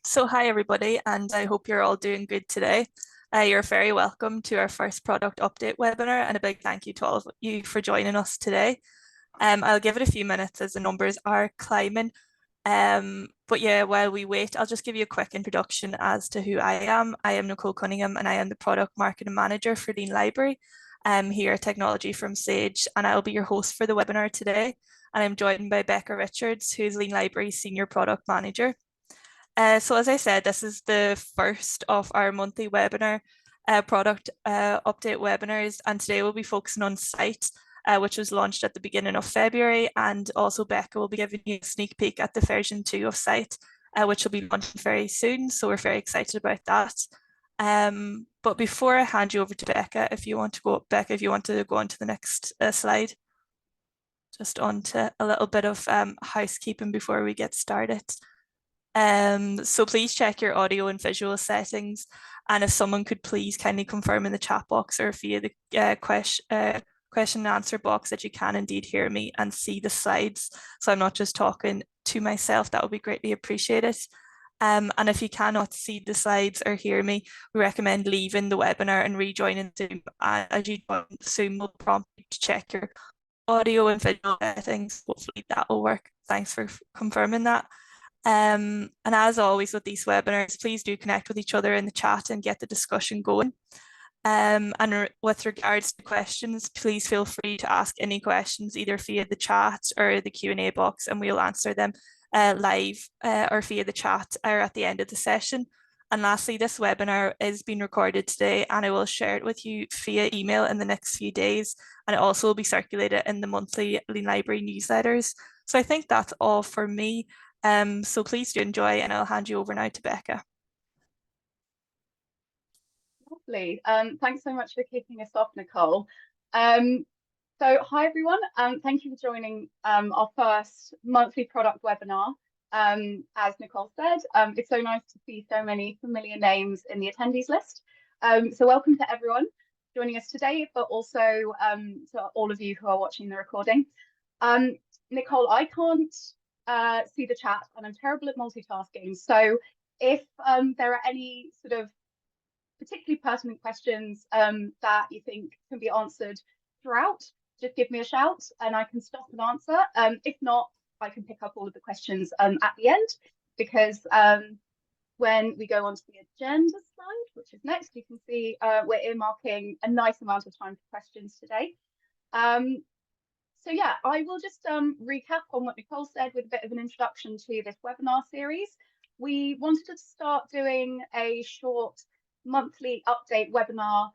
So hi everybody, and I hope you're all doing good today. You're very welcome to our first product update webinar, and a big thank you to all of you for joining us today. I'll give it a few minutes as the numbers are climbing. But yeah, while we wait, I'll just give you a quick introduction as to who I am. I am Nicole Cunningham, and I am the Product Marketing Manager for Lean Library here at Technology from Sage, and I'll be your host for the webinar today. And I'm joined by Becca Richards, who's Lean Library's Senior Product Manager. So as I said, this is the first of our monthly webinar product update webinars, and today we'll be focusing on Cite, which was launched at the beginning of February, and also Becca will be giving you a sneak peek at the version 2 of Cite, which will be launching very soon, so we're very excited about that. But before I hand you over to Becca, if you want to go on to the next slide, just on to a little bit of housekeeping before we get started. So please check your audio and visual settings, and if someone could please kindly confirm in the chat box or via the question and answer box that you can indeed hear me and see the slides, so I'm not just talking to myself, that would be greatly appreciated. And if you cannot see the slides or hear me, we recommend leaving the webinar and rejoining Zoom. As you join, Zoom will prompt you to check your audio and visual settings. Hopefully that will work. Thanks for confirming that. And as always with these webinars, please do connect with each other in the chat and get the discussion going. And with regards to questions, please feel free to ask any questions either via the chat or the Q&A box, and we'll answer them live or via the chat or at the end of the session. And lastly, this webinar is being recorded today, and I will share it with you via email in the next few days, and it also will be circulated in the monthly Lean Library newsletters. So I think that's all for me. So please do enjoy, and I'll hand you over now to Becca. Lovely. Thanks so much for kicking us off, Nicole. So hi everyone, thank you for joining our first monthly product webinar. As Nicole said, it's so nice to see so many familiar names in the attendees list. So welcome to everyone joining us today, but also to all of you who are watching the recording. Nicole, I can't see the chat, and I'm terrible at multitasking. So if there are any sort of particularly pertinent questions that you think can be answered throughout, just give me a shout and I can stop and answer. If not, I can pick up all of the questions at the end, because when we go on to the agenda slide, which is next, you can see we're earmarking a nice amount of time for questions today. So yeah, I will just recap on what Nicole said with a bit of an introduction to this webinar series. We wanted to start doing a short monthly update webinar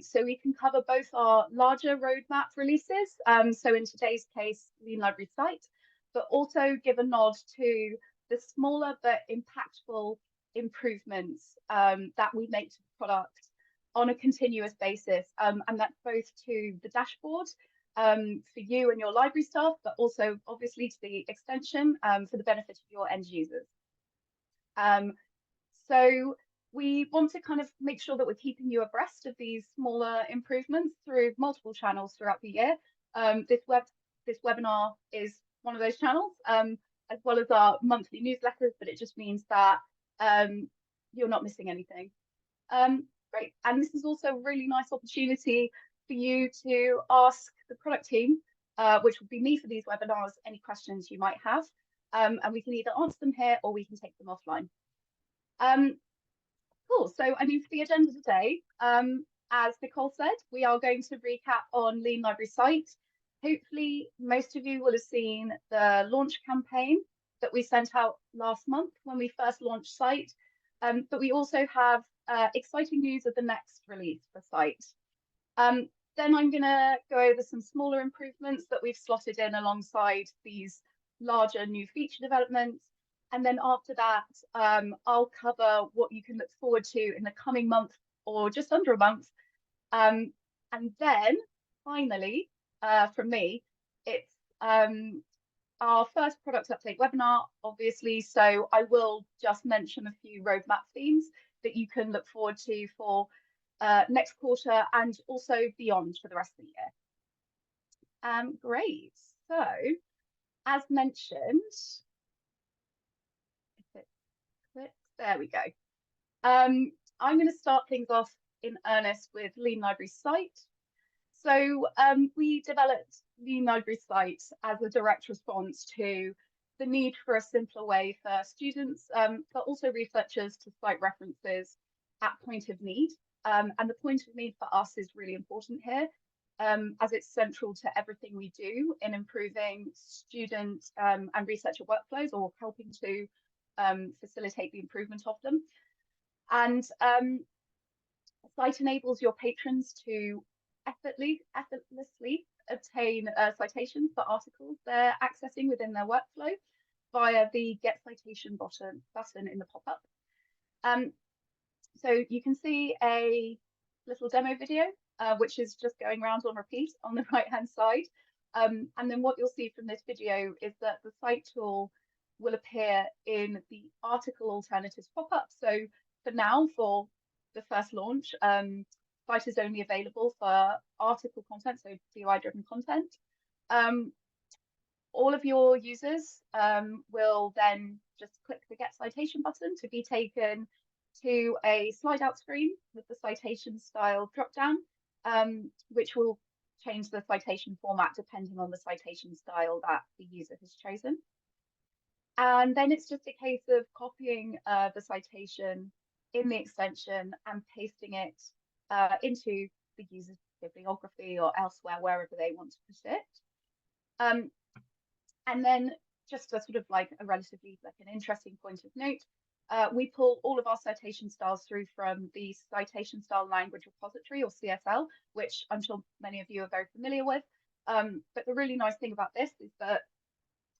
so we can cover both our larger roadmap releases, so in today's case, Lean Library Cite, but also give a nod to the smaller but impactful improvements that we make to the product on a continuous basis, and that's both to the dashboard for you and your library staff, but also obviously to the extension for the benefit of your end users. So we want to kind of make sure that we're keeping you abreast of these smaller improvements through multiple channels throughout the year. This webinar is one of those channels, as well as our monthly newsletters, but it just means that you're not missing anything. Great, and this is also a really nice opportunity for you to ask the product team, which will be me for these webinars, any questions you might have, and we can either answer them here or we can take them offline. Cool, so I mean, for the agenda today, as Nicole said, we are going to recap on Lean Library Cite. Hopefully most of you will have seen the launch campaign that we sent out last month when we first launched Cite, but we also have exciting news of the next release for Cite. Then I'm going to go over some smaller improvements that we've slotted in alongside these larger new feature developments. And then after that, I'll cover what you can look forward to in the coming month or just under a month. And then finally, from me, it's our first product update webinar, obviously. So I will just mention a few roadmap themes that you can look forward to for next quarter and also beyond for the rest of the year. Great. So as mentioned, if it clicks, There we go. I'm going to start things off in earnest with Lean Library Cite. So we developed Lean Library Cite as a direct response to the need for a simpler way for students, but also researchers to cite references at point of need. And the point of need for us is really important here, as it's central to everything we do in improving student and researcher workflows, or helping to facilitate the improvement of them. And Cite enables your patrons to effortlessly obtain citations for articles they're accessing within their workflow via the Get Citation button in the pop-up. So you can see a little demo video, which is just going around on repeat on the right-hand side. And then what you'll see from this video is that the Cite tool will appear in the article alternatives pop-up. So for now, for the first launch, Cite is only available for article content, so DOI-driven content. All of your users will then just click the Get Citation button to be taken to a slide out screen with the citation style dropdown, which will change the citation format depending on the citation style that the user has chosen. And then it's just a case of copying the citation in the extension and pasting it into the user's bibliography or elsewhere, wherever they want to put it. And then just a sort of like a relatively like an interesting point of note, we pull all of our citation styles through from the Citation Style Language Repository, or CSL, which I'm sure many of you are very familiar with. But the really nice thing about this is that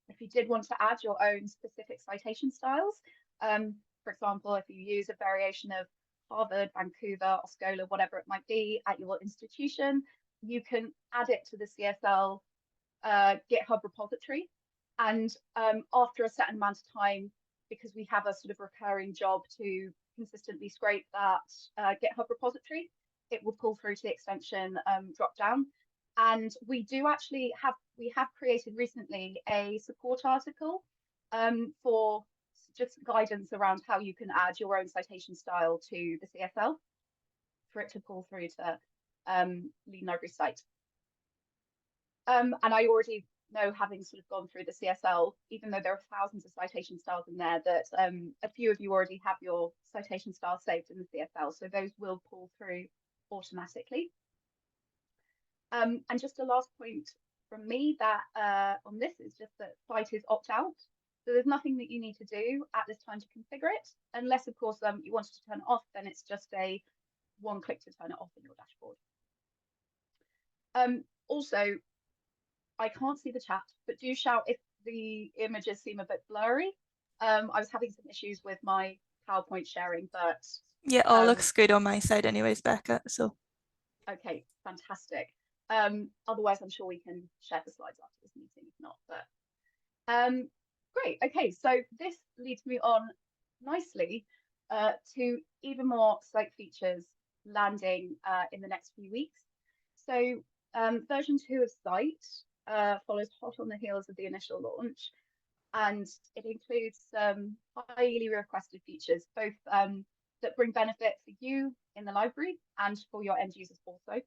if you did want to add your own specific citation styles, for example, if you use a variation of Harvard, Vancouver, Oscola, whatever it might be at your institution, you can add it to the CSL GitHub repository. And after a certain amount of time, because we have a sort of recurring job to consistently scrape that GitHub repository, it will pull through to the extension dropdown. And we do actually have, we have created recently a support article for just guidance around how you can add your own citation style to the CSL for it to pull through to Lean Library Cite. And I already know, having sort of gone through the CSL, even though there are thousands of citation styles in there, that a few of you already have your citation style saved in the CSL, so those will pull through automatically. And just a last point from me that on this is just that Cite is opt-out, so there's nothing that you need to do at this time to configure it, unless of course you wanted to turn it off. Then it's just a one click to turn it off in your dashboard. Also, I can't see the chat, but do shout if the images seem a bit blurry. I was having some issues with my PowerPoint sharing, but yeah, all looks good on my side anyways, Becca, so okay, fantastic. Otherwise I'm sure we can share the slides after this meeting if not, but great. Okay, so this leads me on nicely to even more Cite features landing in the next few weeks. So version 2 of Cite follows hot on the heels of the initial launch, and it includes some highly requested features, both that bring benefit for you in the library and for your end users also.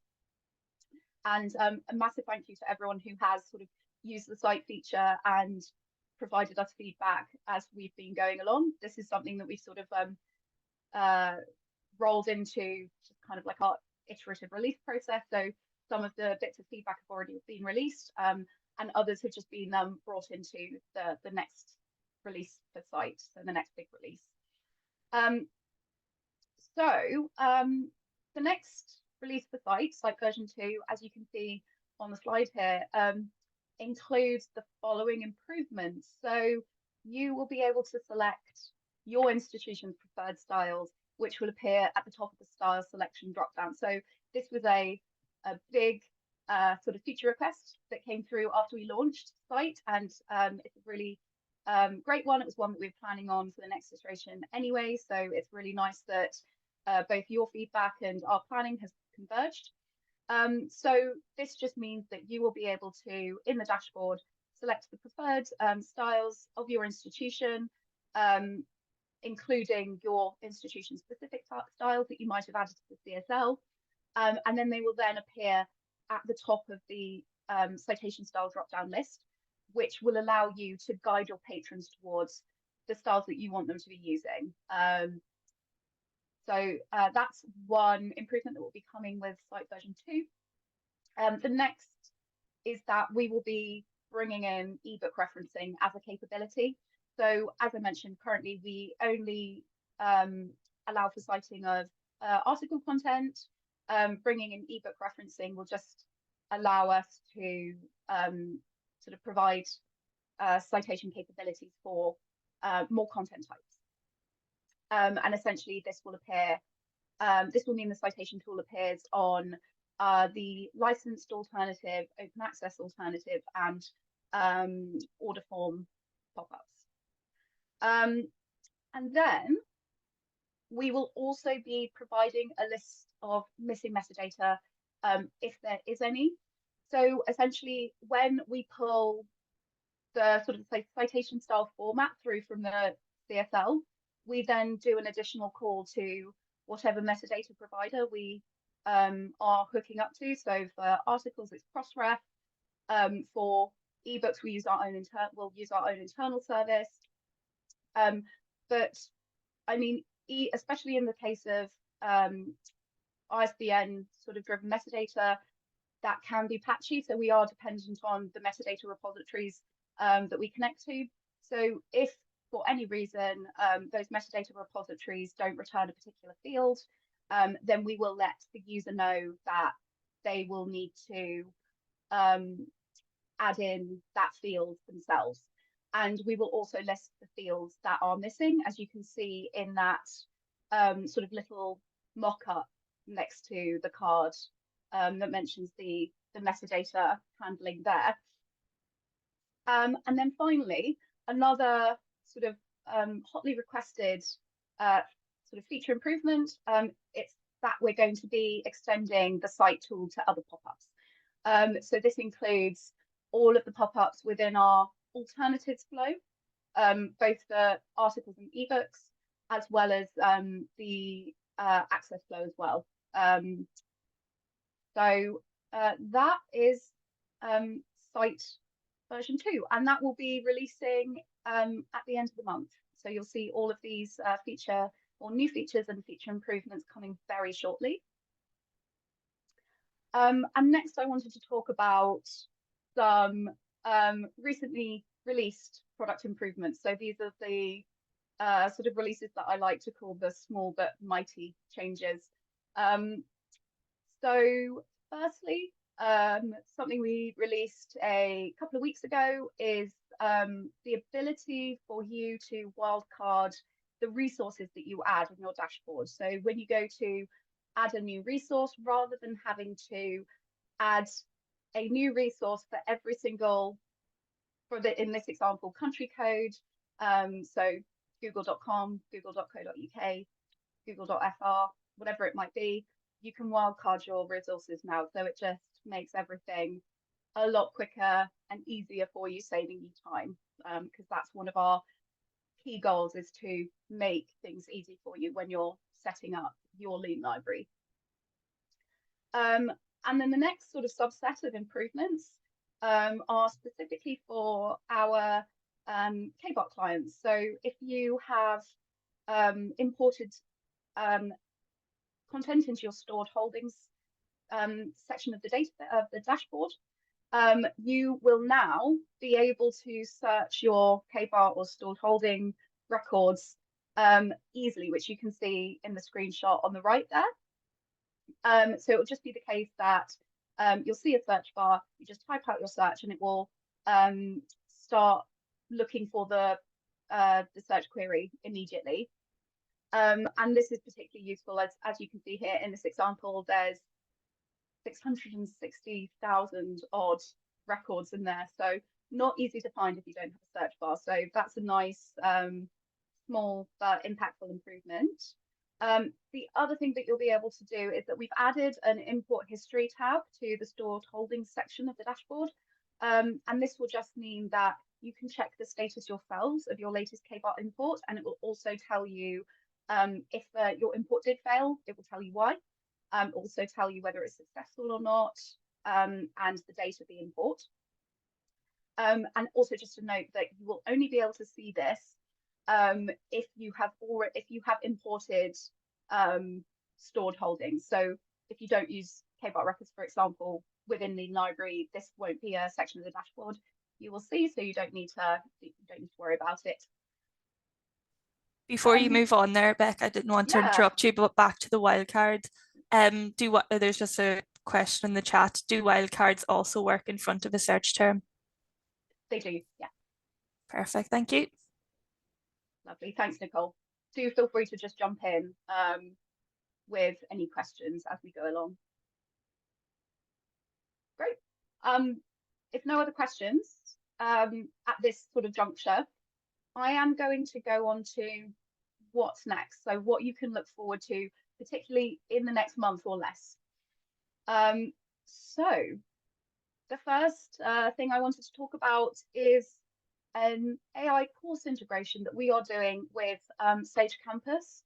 And a massive thank you to everyone who has sort of used the Cite feature and provided us feedback as we've been going along. This is something that we sort of rolled into just kind of like our iterative release process. So some of the bits of feedback have already been released, and others have just been brought into the next release for Cite, so the next big release. The next release for Cite version 2, as you can see on the slide here, includes the following improvements. So you will be able to select your institution's preferred styles, which will appear at the top of the style selection dropdown. So this was a big sort of feature request that came through after we launched Cite, and it's a really great one. It was one that we were planning on for the next iteration anyway, so it's really nice that both your feedback and our planning has converged. So this just means that you will be able to, in the dashboard, select the preferred styles of your institution, including your institution specific styles that you might have added to the CSL. And then they will then appear at the top of the citation style drop-down list, which will allow you to guide your patrons towards the styles that you want them to be using. So that's one improvement that will be coming with Cite version 2. The next is that we will be bringing in ebook referencing as a capability. So as I mentioned, currently we only allow for citing of article content. Bringing in ebook referencing will just allow us to sort of provide citation capabilities for more content types. And essentially this will appear, this will mean the citation tool appears on the licensed alternative, open access alternative, and order form pop-ups. And then we will also be providing a list of missing metadata if there is any. So essentially, when we pull the sort of citation style format through from the CSL, we then do an additional call to whatever metadata provider we are hooking up to. So for articles, it's Crossref. For ebooks, we'll use our own internal service. But I mean, especially in the case of ISBN sort of driven metadata, that can be patchy. So we are dependent on the metadata repositories that we connect to. So if for any reason those metadata repositories don't return a particular field, then we will let the user know that they will need to add in that field themselves. And we will also list the fields that are missing, as you can see in that sort of little mock-up next to the card that mentions the metadata handling there. And then finally, another sort of hotly requested sort of feature improvement, it's that we're going to be extending the Cite tool to other pop-ups. So this includes all of the pop-ups within our alternatives flow, both the articles and ebooks, as well as the access flow as well. So that is Cite version 2, and that will be releasing at the end of the month. So you'll see all of these new features and feature improvements coming very shortly. And next I wanted to talk about some recently released product improvements. So these are the sort of releases that I like to call the small but mighty changes. So firstly, something we released a couple of weeks ago is the ability for you to wildcard the resources that you add in your dashboard. So when you go to add a new resource, rather than having to add a new resource for every single, in this example, country code, so google.com, google.co.uk, google.fr, whatever it might be, you can wildcard your resources now. So it just makes everything a lot quicker and easier for you, saving you time, because that's one of our key goals, is to make things easy for you when you're setting up your Lean library. And then the next sort of subset of improvements are specifically for our KBART clients. So if you have imported content into your stored holdings section of the data of the dashboard, you will now be able to search your KBART or stored holding records easily, which you can see in the screenshot on the right there. So it will just be the case that you'll see a search bar, you just type out your search and it will start looking for the search query immediately. And this is particularly useful as you can see here in this example, there's 660,000 odd records in there. So not easy to find if you don't have a search bar. So that's a nice small but impactful improvement. The other thing that you'll be able to do is that we've added an import history tab to the stored holdings section of the dashboard. And this will just mean that you can check the status yourselves of your latest KBART import, and it will also tell you if your import did fail, it will tell you why, also tell you whether it's successful or not, and the date of the import. And also just to note that you will only be able to see this if you have imported stored holdings. So if you don't use KBART records, for example, within the library, this won't be a section of the dashboard you will see, so you don't need to worry about it. Before you move on there, Beck, I didn't want to interrupt you, but back to the wildcard. There's just a question in the chat. Do wildcards also work in front of a search term? They do, yeah. Perfect, thank you. Lovely, thanks, Nicole. Do feel free to just jump in with any questions as we go along. Great. If no other questions at this sort of juncture, I am going to go on to what's next. So what you can look forward to, particularly in the next month or less. So the first thing I wanted to talk about is an AI course integration that we are doing with Sage Campus.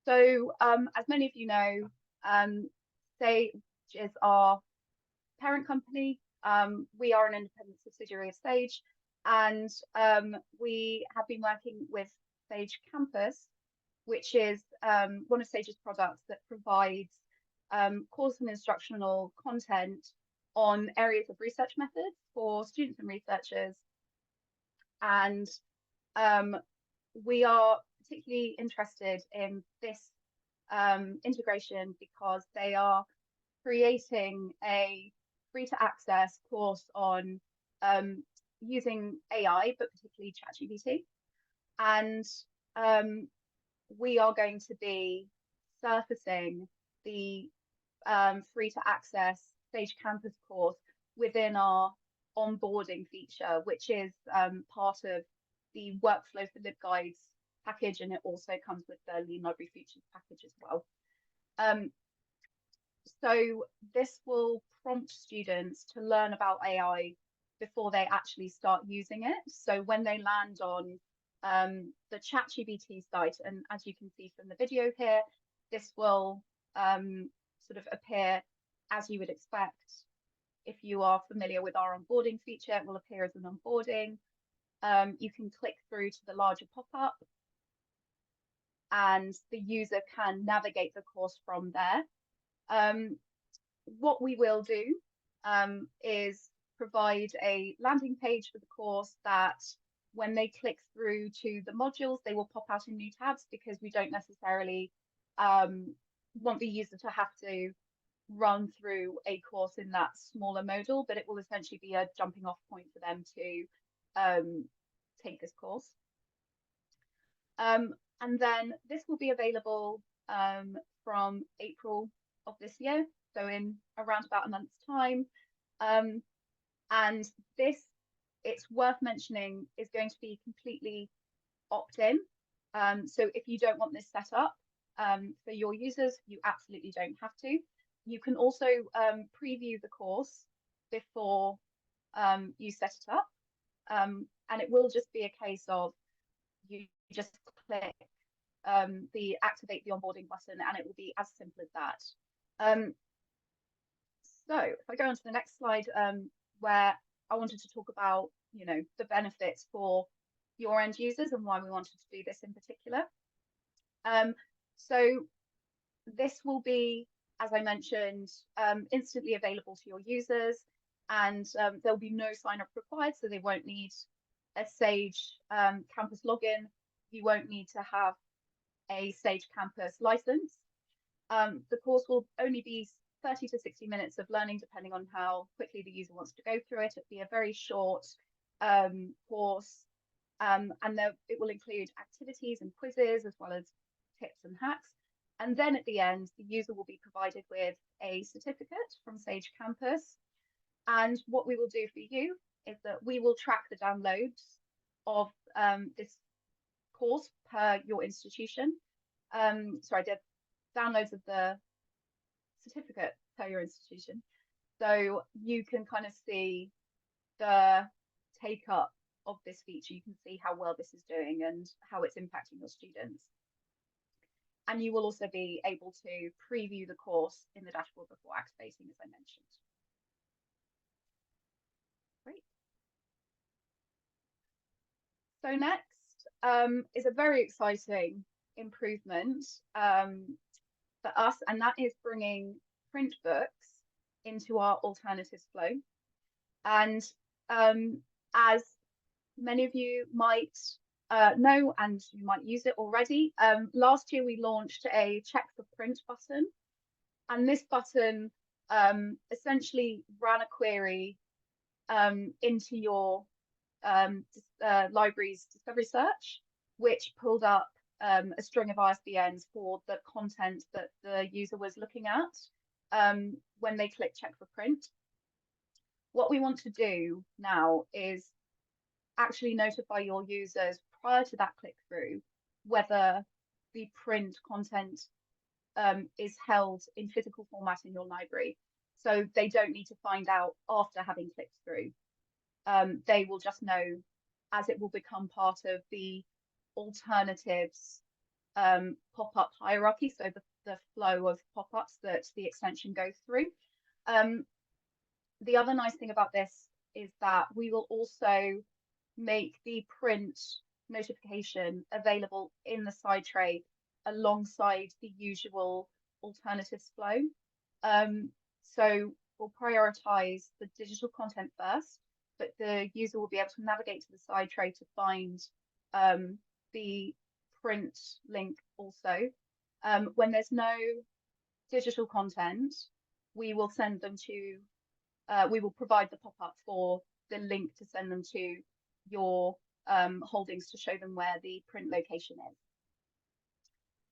So as many of you know, Sage is our parent company. We are an independent subsidiary of Sage, and we have been working with Sage Campus, which is one of Sage's products that provides course and instructional content on areas of research methods for students and researchers. And we are particularly interested in this integration because they are creating a free-to-access course on using AI, but particularly ChatGPT. And we are going to be surfacing the free-to-access Sage Campus course within our onboarding feature, which is part of the workflow for LibGuides package, and it also comes with the Lean Library features package as well. So this will prompt students to learn about AI before they actually start using it. So when they land on the ChatGPT site, and as you can see from the video here, this will sort of appear as you would expect. If you are familiar with our onboarding feature, it will appear as an onboarding. You can click through to the larger pop-up, and the user can navigate the course from there. What we will do is provide a landing page for the course that when they click through to the modules, they will pop out in new tabs, because we don't necessarily want the user to have to run through a course in that smaller module, but it will essentially be a jumping off point for them to take this course. And then this will be available from April of this year, so in around about a month's time. And this, it's worth mentioning, is going to be completely opt-in. So if you don't want this set up for your users, you absolutely don't have to. You can also preview the course before you set it up. And it will just be a case of you just click the activate the onboarding button, and it will be as simple as that. So if I go on to the next slide, where I wanted to talk about, you know, the benefits for your end users and why we wanted to do this in particular. So this will be, as I mentioned, instantly available to your users, and there'll be no sign up required, so they won't need a Sage Campus login. You won't need to have a Sage Campus license. The course will only be 30 to 60 minutes of learning, depending on how quickly the user wants to go through it. It'll be a very short course, and it will include activities and quizzes, as well as tips and hacks. And then at the end, the user will be provided with a certificate from Sage Campus. And what we will do for you is that we will track the downloads of this course per your institution. Sorry, the downloads of the certificate per your institution. So you can kind of see the take up of this feature, you can see how well this is doing and how it's impacting your students. And you will also be able to preview the course in the dashboard before activating, as I mentioned. Great. So next is a very exciting improvement for us, and that is bringing print books into our alternatives flow. And as many of you might know, and you might use it already, last year we launched a check for print button, and this button essentially ran a query into your library's discovery search, which pulled up a string of ISBNs for the content that the user was looking at when they click check for print. What we want to do now is actually notify your users prior to that click through whether the print content is held in physical format in your library. So they don't need to find out after having clicked through. They will just know as it will become part of the alternatives pop-up hierarchy, so the flow of pop-ups that the extension goes through. The other nice thing about this is that we will also make the print notification available in the side tray alongside the usual alternatives flow. So we'll prioritize the digital content first, but the user will be able to navigate to the side tray to find the print link also. When there's no digital content, we will send them to, we will provide the pop-up for the link to send them to your holdings to show them where the print location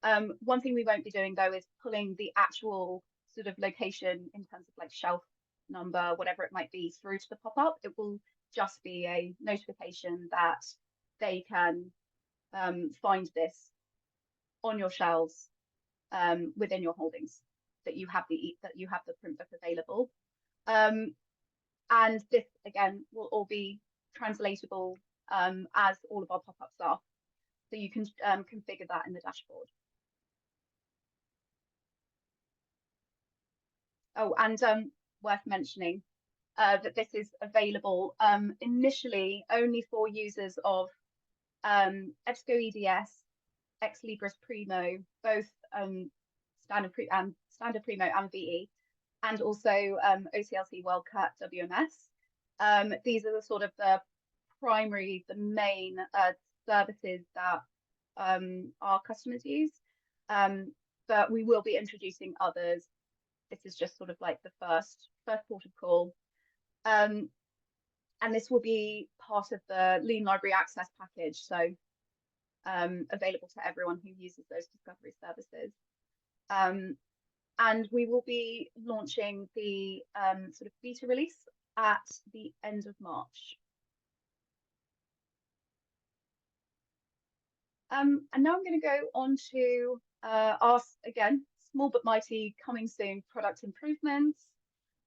is. One thing we won't be doing though is pulling the actual sort of location in terms of like shelf number, whatever it might be, through to the pop-up. It will just be a notification that they can find this on your shelves within your holdings, that you have the print book available. And this again will all be translatable as all of our pop-ups are. So you can configure that in the dashboard. Oh, and worth mentioning that this is available initially only for users of EBSCO EDS, Ex Libris Primo, both Standard Primo and VE, and also OCLC Wildcard WMS. These are the sort of the main services that our customers use, but we will be introducing others. This is just sort of like the first port of call. And this will be part of the Lean Library Access package, so available to everyone who uses those discovery services. And we will be launching the sort of beta release at the end of March. And now I'm going to go on to our, again, small but mighty, coming soon product improvements.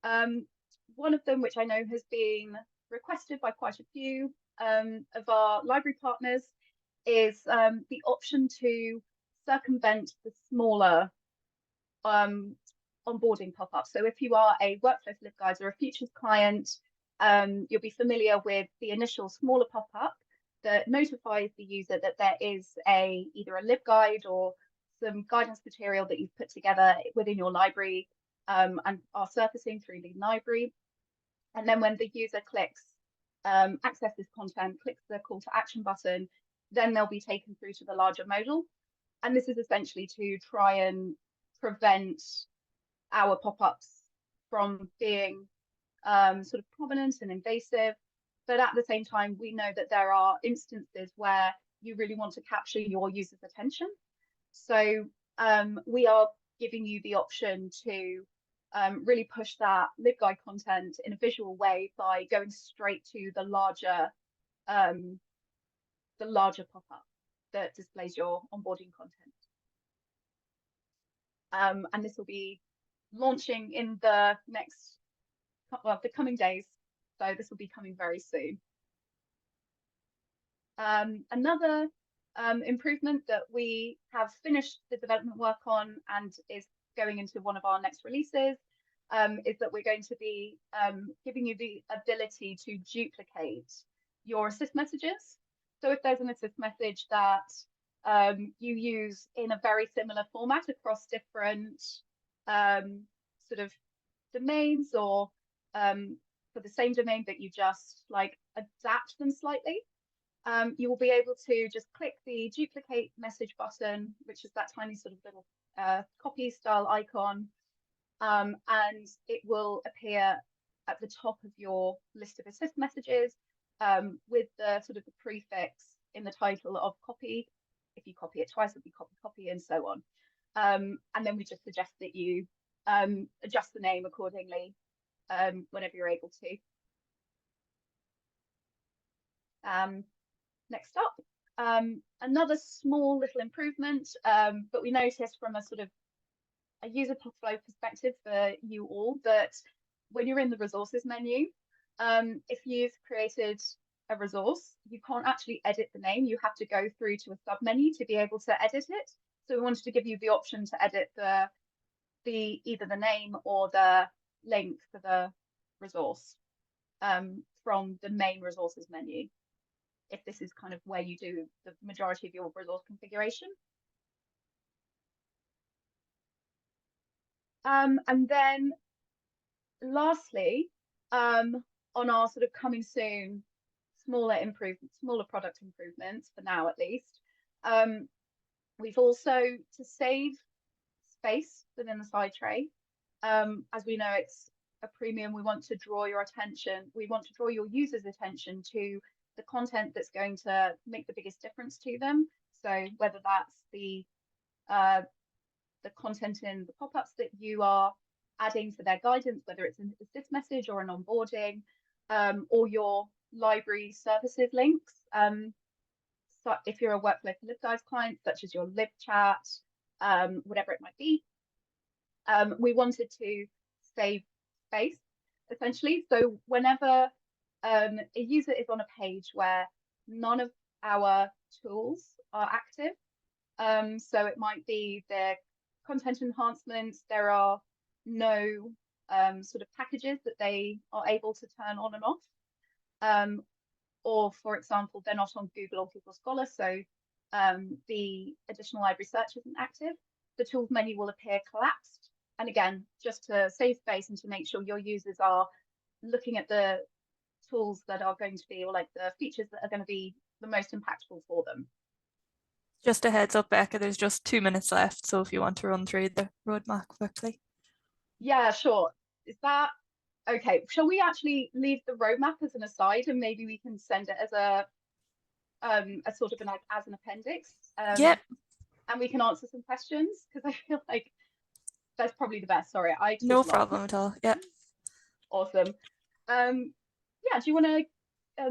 One of them, which I know has been requested by quite a few of our library partners, is the option to circumvent the smaller onboarding pop-ups. So if you are a Workflow for LibGuides or a Futures client, you'll be familiar with the initial smaller pop-up that notifies the user that there is either a LibGuide or some guidance material that you've put together within your library and are surfacing through Lean Library. And then when the user clicks access this content, clicks the call to action button, then they'll be taken through to the larger modal. And this is essentially to try and prevent our pop-ups from being sort of prominent and invasive. But at the same time, we know that there are instances where you really want to capture your user's attention. So we are giving you the option to really push that LibGuide content in a visual way by going straight to the larger pop-up that displays your onboarding content. And this will be launching in the next, well, the coming days. So this will be coming very soon. Another improvement that we have finished the development work on and is going into one of our next releases is that we're going to be giving you the ability to duplicate your assist messages. So if there's an assist message that you use in a very similar format across different sort of domains, or for the same domain, but you just like adapt them slightly, you will be able to just click the duplicate message button, which is that tiny sort of little copy style icon, and it will appear at the top of your list of assist messages with the sort of the prefix in the title of copy. If you copy it twice, it'll be copy, copy, and so on. And then we just suggest that you adjust the name accordingly whenever you're able to. Next up, another small little improvement, but we noticed from a sort of a user flow perspective for you all that when you're in the resources menu, if you've created a resource, you can't actually edit the name. You have to go through to a sub menu to be able to edit it. So we wanted to give you the option to edit either the name or the link for the resource from the main resources menu, if this is kind of where you do the majority of your resource configuration. And then lastly, on our sort of coming soon smaller product improvements, for now at least, we've also, to save space within the side tray, as we know it's a premium, we want to draw your attention, we want to draw your users' attention to the content that's going to make the biggest difference to them. So whether that's the content in the pop-ups that you are adding to their guidance, whether it's an assist message or an onboarding, or your library services links. So if you're a workflow for LibGuides client, such as your libchat, whatever it might be, we wanted to save space, essentially. So whenever a user is on a page where none of our tools are active, so it might be their content enhancements, there are no sort of packages that they are able to turn on and off, or for example, they're not on Google or Google Scholar, so the additional library search isn't active, the tools menu will appear collapsed. And again, just to save space and to make sure your users are looking at the tools that are going to be, or like the features that are going to be the most impactful for them. Just a heads up, Becca, there's just 2 minutes left, so if you want to run through the roadmap quickly. Yeah, sure. Is that okay? Shall we actually leave the roadmap as an aside, and maybe we can send it as a sort of as an appendix? Yeah. And we can answer some questions, because I feel like that's probably the best. Sorry, I no problem at all. Yeah. Awesome. Yeah, do you want to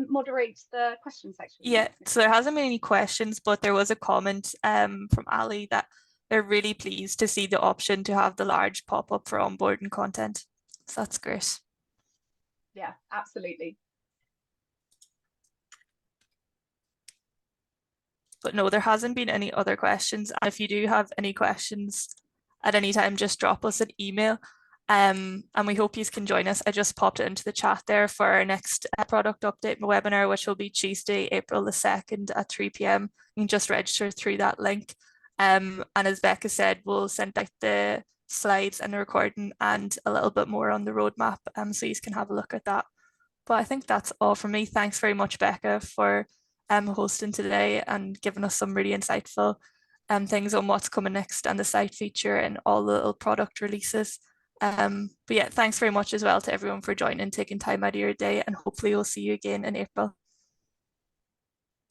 moderate the question section? Yeah, so there hasn't been any questions, but there was a comment from Ali that they're really pleased to see the option to have the large pop-up for onboarding content. So that's great. Yeah, absolutely. But no, there hasn't been any other questions. And if you do have any questions at any time, just drop us an email. And we hope you can join us. I just popped it into the chat there for our next product update webinar, which will be Tuesday, April the 2nd at 3 p.m. You can just register through that link. And as Becca said, we'll send out the slides and the recording and a little bit more on the roadmap, so you can have a look at that. But I think that's all from me. Thanks very much, Becca, for hosting today and giving us some really insightful things on what's coming next and the Cite feature and all the little product releases. But yeah, thanks very much as well to everyone for joining, taking time out of your day, and hopefully we'll see you again in April.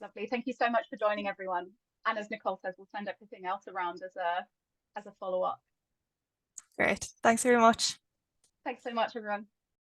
Lovely. Thank you so much for joining, everyone. And as Nicole says, we'll send everything else around as a follow-up. Great. Thanks very much. Thanks so much, everyone.